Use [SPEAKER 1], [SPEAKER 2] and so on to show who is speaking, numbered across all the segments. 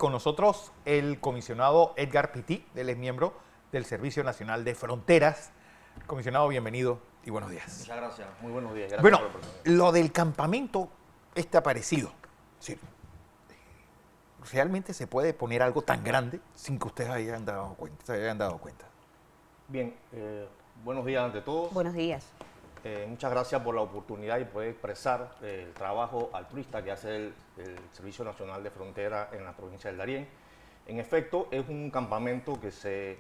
[SPEAKER 1] con nosotros el comisionado Edgar Pití, él es miembro del Servicio Nacional de Fronteras. Comisionado, bienvenido y buenos días.
[SPEAKER 2] Muchas gracias, muy buenos días. Gracias
[SPEAKER 1] Bueno,
[SPEAKER 2] por la oportunidad.
[SPEAKER 1] lo del campamento aparecido. Sí. ¿Realmente se puede poner algo tan grande sin que ustedes se hayan dado cuenta?
[SPEAKER 2] Bien, buenos días ante todos.
[SPEAKER 3] Buenos días.
[SPEAKER 2] Muchas gracias por la oportunidad y poder expresar el trabajo altruista que hace el Servicio Nacional de Frontera en la provincia del Darién. En efecto, es un campamento que se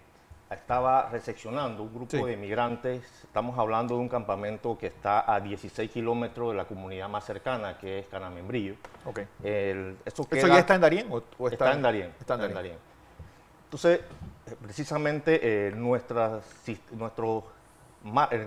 [SPEAKER 2] estaba recepcionando un grupo de migrantes. Estamos hablando de un campamento que está a 16 kilómetros de la comunidad más cercana, que es Canamembrillo.
[SPEAKER 1] Okay.
[SPEAKER 2] ¿Eso
[SPEAKER 1] ya está en Darién? ¿O
[SPEAKER 2] está en Darién. Está en Darién. Entonces, precisamente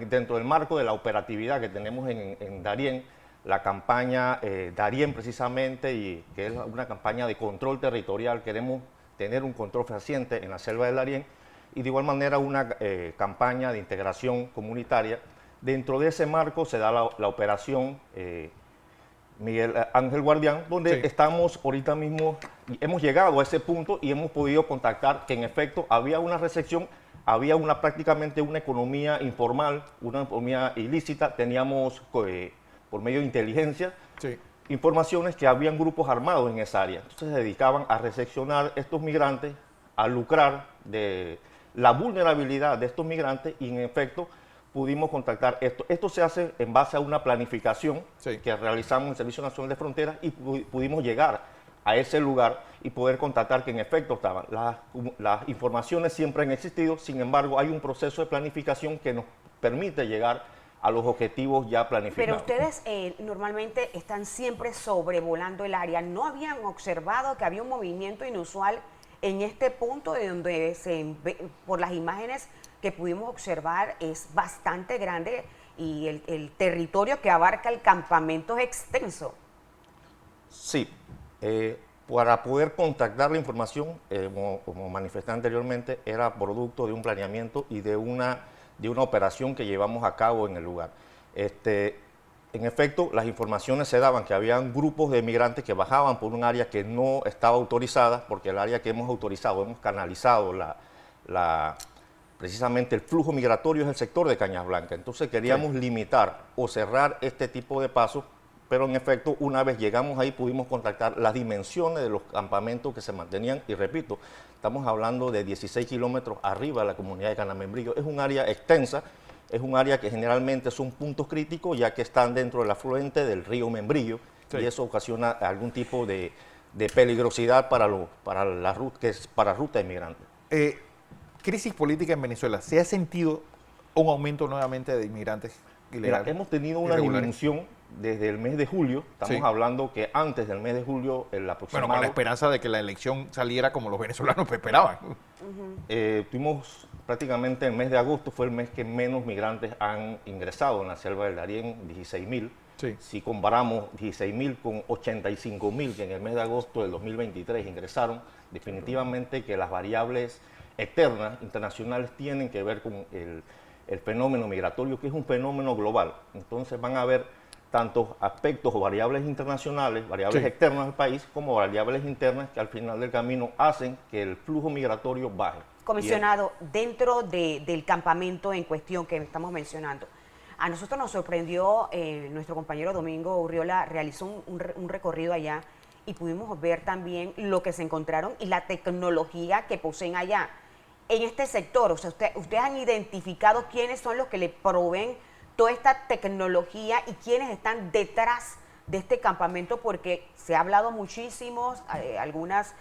[SPEAKER 2] dentro del marco de la operatividad que tenemos en Darién, la campaña Darién precisamente, y que es una campaña de control territorial, queremos tener un control fehaciente en la selva del Darién, y de igual manera una campaña de integración comunitaria. Dentro de ese marco se da la operación Miguel Ángel Guardián, donde estamos ahorita mismo, hemos llegado a ese punto y hemos podido contactar que en efecto había una recepción, había prácticamente una economía informal, una economía ilícita. Teníamos por medio de inteligencia informaciones que habían grupos armados en esa área. Entonces se dedicaban a recepcionar estos migrantes, a lucrar de la vulnerabilidad de estos migrantes, y en efecto pudimos contactar esto. Esto se hace en base a una planificación que realizamos en el Servicio Nacional de Fronteras, y pudimos llegar a ese lugar y poder contactar que en efecto estaban. Las informaciones siempre han existido, sin embargo hay un proceso de planificación que nos permite llegar a los objetivos ya planificados.
[SPEAKER 3] Pero ustedes normalmente están siempre sobrevolando el área. ¿No habían observado que había un movimiento inusual en este punto, de donde por las imágenes que pudimos observar es bastante grande y el territorio que abarca el campamento es extenso?
[SPEAKER 2] Sí, para poder contactar la información, como manifesté anteriormente, era producto de un planeamiento y de una operación que llevamos a cabo en el lugar. En efecto, las informaciones se daban que habían grupos de migrantes que bajaban por un área que no estaba autorizada, porque el área que hemos autorizado, hemos canalizado precisamente el flujo migratorio es el sector de Cañas Blancas. Entonces queríamos limitar o cerrar este tipo de pasos, pero en efecto una vez llegamos ahí pudimos contactar las dimensiones de los campamentos que se mantenían, y repito, estamos hablando de 16 kilómetros arriba de la comunidad de Canamembrillo. Es un área extensa, es un área que generalmente son puntos críticos, ya que están dentro del afluente del río Membrillo, y eso ocasiona algún tipo de peligrosidad para la ruta de inmigrantes.
[SPEAKER 1] Crisis política en Venezuela. ¿Se ha sentido un aumento nuevamente de inmigrantes ilegales?
[SPEAKER 2] Mira, hemos tenido una disminución desde el mes de julio. Estamos hablando que antes del mes de julio, el aproximado...
[SPEAKER 1] Bueno, con la esperanza de que la elección saliera como los venezolanos esperaban.
[SPEAKER 2] Tuvimos prácticamente el mes de agosto, fue el mes que menos migrantes han ingresado en la selva del Darién, 16.000. Si comparamos 16.000 con 85.000 que en el mes de agosto del 2023 ingresaron, definitivamente que las variables externas, internacionales, tienen que ver con el fenómeno migratorio, que es un fenómeno global. Entonces van a haber tantos aspectos o variables internacionales, variables externas del país, como variables internas que al final del camino hacen que el flujo migratorio baje.
[SPEAKER 3] Comisionado, dentro del campamento en cuestión que estamos mencionando, a nosotros nos sorprendió, nuestro compañero Domingo Urriola realizó un recorrido allá y pudimos ver también lo que se encontraron y la tecnología que poseen allá. En este sector, o sea, ustedes han identificado quiénes son los que le proveen toda esta tecnología y quiénes están detrás de este campamento, porque se ha hablado muchísimo, algunas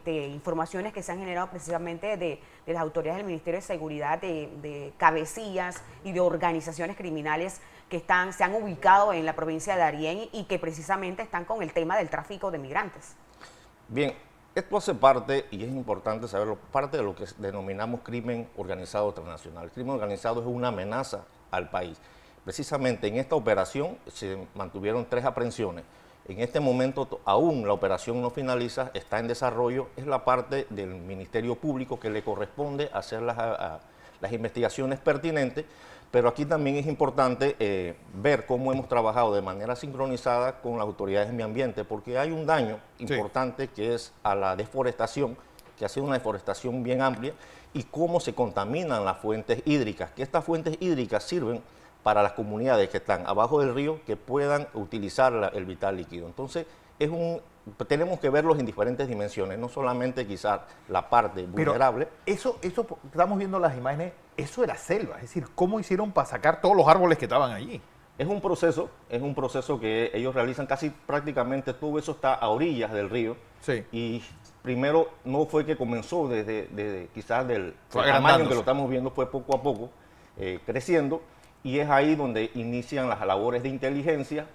[SPEAKER 3] informaciones que se han generado precisamente de las autoridades del Ministerio de Seguridad, de cabecillas y de organizaciones criminales que se han ubicado en la provincia de Darién y que precisamente están con el tema del tráfico de migrantes.
[SPEAKER 2] Bien, esto hace parte, y es importante saberlo, parte de lo que denominamos crimen organizado transnacional. El crimen organizado es una amenaza al país. Precisamente en esta operación se mantuvieron 3 aprehensiones. En este momento aún la operación no finaliza, está en desarrollo. Es la parte del Ministerio Público que le corresponde hacer las investigaciones pertinentes, pero aquí también es importante ver cómo hemos trabajado de manera sincronizada con las autoridades de medio ambiente, porque hay un daño importante que es a la deforestación, que ha sido una deforestación bien amplia, y cómo se contaminan las fuentes hídricas, que estas fuentes hídricas sirven para las comunidades que están abajo del río que puedan utilizar el vital líquido. Entonces, tenemos que verlos en diferentes dimensiones, no solamente quizás la parte vulnerable.
[SPEAKER 1] Pero eso, estamos viendo las imágenes, eso era selva, es decir, ¿cómo hicieron para sacar todos los árboles que estaban allí?
[SPEAKER 2] Es un proceso que ellos realizan casi prácticamente todo eso está a orillas del río.
[SPEAKER 1] Sí.
[SPEAKER 2] Y primero no fue que comenzó desde quizás del tamaño que lo estamos viendo, fue poco a poco creciendo, y es ahí donde inician las labores de inteligencia,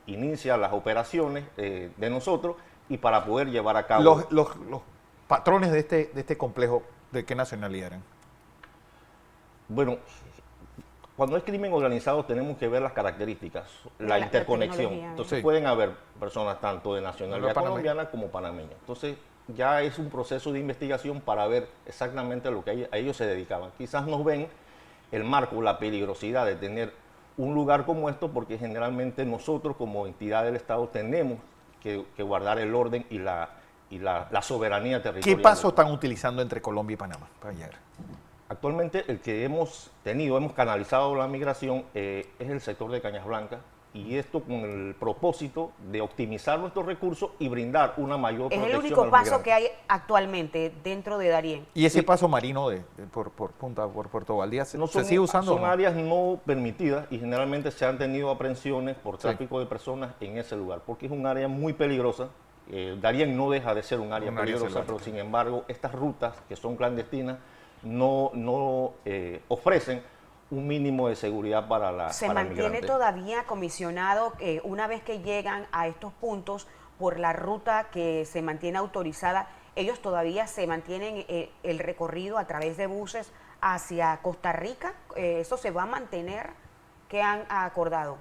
[SPEAKER 2] inician las operaciones de nosotros, y para poder llevar a cabo...
[SPEAKER 1] Los patrones de este complejo, ¿de qué nacionalidad eran?
[SPEAKER 2] Bueno, cuando es crimen organizado tenemos que ver las características, la interconexión. Entonces pueden haber personas tanto de nacionalidad colombiana como panameña. Entonces ya es un proceso de investigación para ver exactamente lo que a ellos se dedicaban. Quizás nos ven el marco, la peligrosidad de tener un lugar como esto, porque generalmente nosotros como entidad del Estado tenemos que guardar el orden y la soberanía territorial.
[SPEAKER 1] ¿Qué pasos están utilizando entre Colombia y Panamá para llegar?
[SPEAKER 2] Actualmente el que hemos canalizado la migración es el sector de Cañas Blancas, y esto con el propósito de optimizar nuestros recursos y brindar una mayor protección.
[SPEAKER 3] Es el único paso que hay actualmente dentro de Darién.
[SPEAKER 1] ¿Y ese paso marino por Puerto Valdía se sigue usando?
[SPEAKER 2] Son áreas no permitidas, y generalmente se han tenido aprehensiones por tráfico de personas en ese lugar, porque es un área muy peligrosa. Darién no deja de ser un área peligrosa, pero sin embargo estas rutas que son clandestinas no ofrecen un mínimo de seguridad para la
[SPEAKER 3] ¿Se mantiene todavía, comisionado, una vez que llegan a estos puntos por la ruta que se mantiene autorizada, ellos todavía se mantienen el recorrido a través de buses hacia Costa Rica? ¿Eso se va a mantener? ¿Qué han acordado?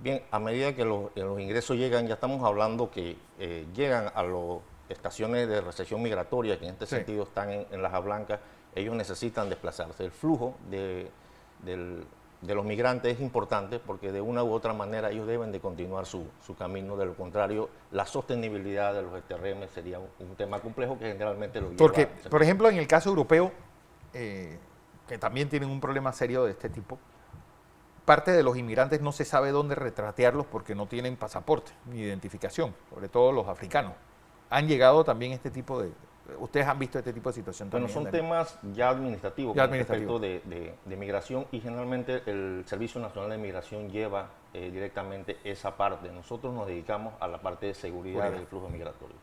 [SPEAKER 2] Bien, a medida que los ingresos llegan, ya estamos hablando que llegan a las estaciones de recepción migratoria, que en este sentido están en Laja Blanca. Ellos necesitan desplazarse. El flujo de los migrantes es importante, porque de una u otra manera ellos deben de continuar su camino. De lo contrario, la sostenibilidad de los STRM sería un tema complejo que generalmente lo lleva.
[SPEAKER 1] Porque, por ejemplo, en el caso europeo, que también tienen un problema serio de este tipo, parte de los inmigrantes no se sabe dónde retratearlos porque no tienen pasaporte ni identificación, sobre todo los africanos. Han llegado también este tipo de... ¿Ustedes han visto este tipo de situación también?
[SPEAKER 2] Bueno, son temas ya administrativos, respecto de migración, y generalmente el Servicio Nacional de Migración lleva directamente esa parte. Nosotros nos dedicamos a la parte de seguridad del flujo migratorio.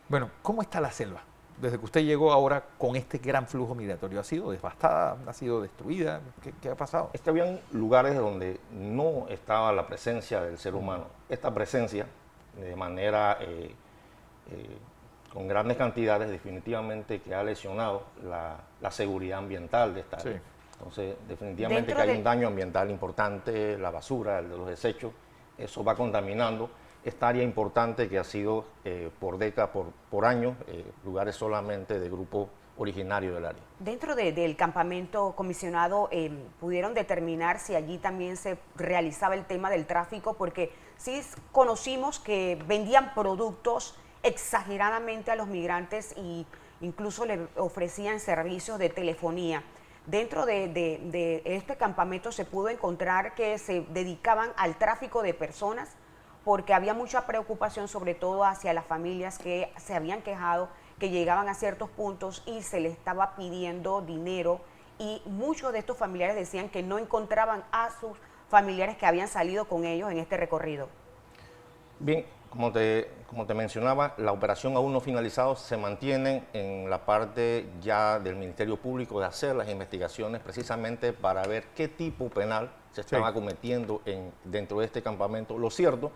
[SPEAKER 1] Bueno, ¿cómo está la selva? Desde que usted llegó ahora con este gran flujo migratorio, ¿ha sido devastada? ¿Ha sido destruida? ¿Qué ha pasado?
[SPEAKER 2] Es que habían lugares donde no estaba la presencia del ser humano. Esta presencia, de manera... con grandes cantidades, definitivamente que ha lesionado la seguridad ambiental de esta área. Entonces, definitivamente que hay un daño ambiental importante, la basura, el de los desechos, eso va contaminando esta área importante que ha sido por décadas, por años, lugares solamente de grupos originarios del área.
[SPEAKER 3] Dentro del campamento, comisionado, ¿pudieron determinar si allí también se realizaba el tema del tráfico? Porque sí conocimos que vendían productos exageradamente a los migrantes e incluso le ofrecían servicios de telefonía. Dentro de este campamento se pudo encontrar que se dedicaban al tráfico de personas, porque había mucha preocupación, sobre todo hacia las familias que se habían quejado que llegaban a ciertos puntos y se les estaba pidiendo dinero, y muchos de estos familiares decían que no encontraban a sus familiares que habían salido con ellos en este recorrido.
[SPEAKER 2] Bien, como te mencionaba, la operación aún no finalizada, se mantiene en la parte ya del Ministerio Público de hacer las investigaciones precisamente para ver qué tipo penal se estaba cometiendo dentro de este campamento. Lo cierto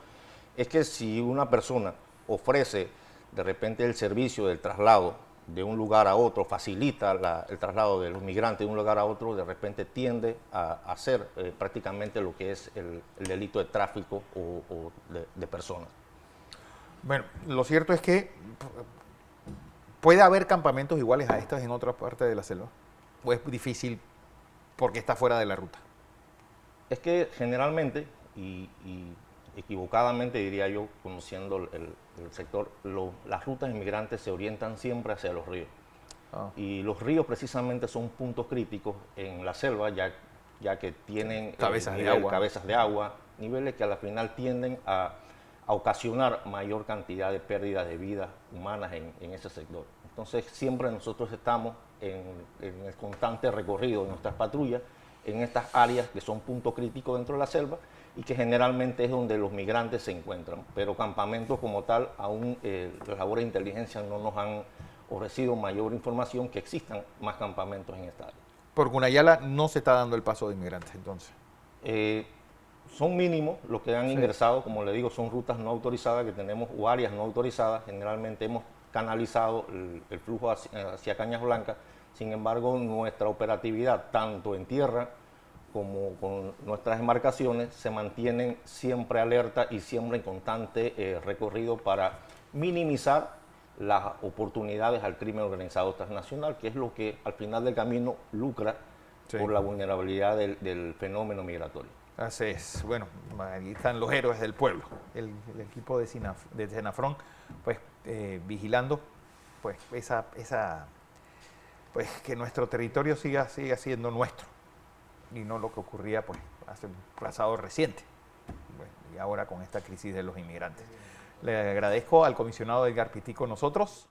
[SPEAKER 2] es que si una persona ofrece de repente el servicio del traslado de un lugar a otro, facilita el traslado de los migrantes de un lugar a otro, de repente tiende a hacer prácticamente lo que es el delito de tráfico o de personas.
[SPEAKER 1] Bueno, lo cierto es que puede haber campamentos iguales a estos en otra parte de la selva, o es difícil porque está fuera de la ruta.
[SPEAKER 2] Es que generalmente, y equivocadamente diría yo, conociendo el sector, las rutas inmigrantes se orientan siempre hacia los ríos.
[SPEAKER 1] Ah.
[SPEAKER 2] Y los ríos precisamente son puntos críticos en la selva, ya que tienen
[SPEAKER 1] Cabezas de agua.
[SPEAKER 2] Niveles que a la final tienden a ocasionar mayor cantidad de pérdidas de vidas humanas en ese sector. Entonces siempre nosotros estamos en el constante recorrido de nuestras patrullas en estas áreas que son puntos críticos dentro de la selva y que generalmente es donde los migrantes se encuentran. Pero campamentos como tal, aún las labores de inteligencia no nos han ofrecido mayor información que existan más campamentos en esta área.
[SPEAKER 1] Por Gunayala no se está dando el paso de inmigrantes, entonces.
[SPEAKER 2] Son mínimos los que han
[SPEAKER 1] Sí.
[SPEAKER 2] ingresado, como le digo, son rutas no autorizadas que tenemos o áreas no autorizadas. Generalmente hemos canalizado el flujo hacia Cañas Blancas. Sin embargo, nuestra operatividad, tanto en tierra como con nuestras embarcaciones, se mantienen siempre alerta y siempre en constante recorrido para minimizar las oportunidades al crimen organizado transnacional, que es lo que al final del camino lucra
[SPEAKER 1] Sí.
[SPEAKER 2] por la vulnerabilidad del fenómeno migratorio.
[SPEAKER 1] Así es. Bueno, ahí están los héroes del pueblo. El equipo de Senafrón, pues vigilando, pues pues que nuestro territorio siga siendo nuestro y no lo que ocurría pues hace un pasado reciente. Bueno, y ahora con esta crisis de los inmigrantes. Le agradezco al comisionado Edgar Pití con nosotros.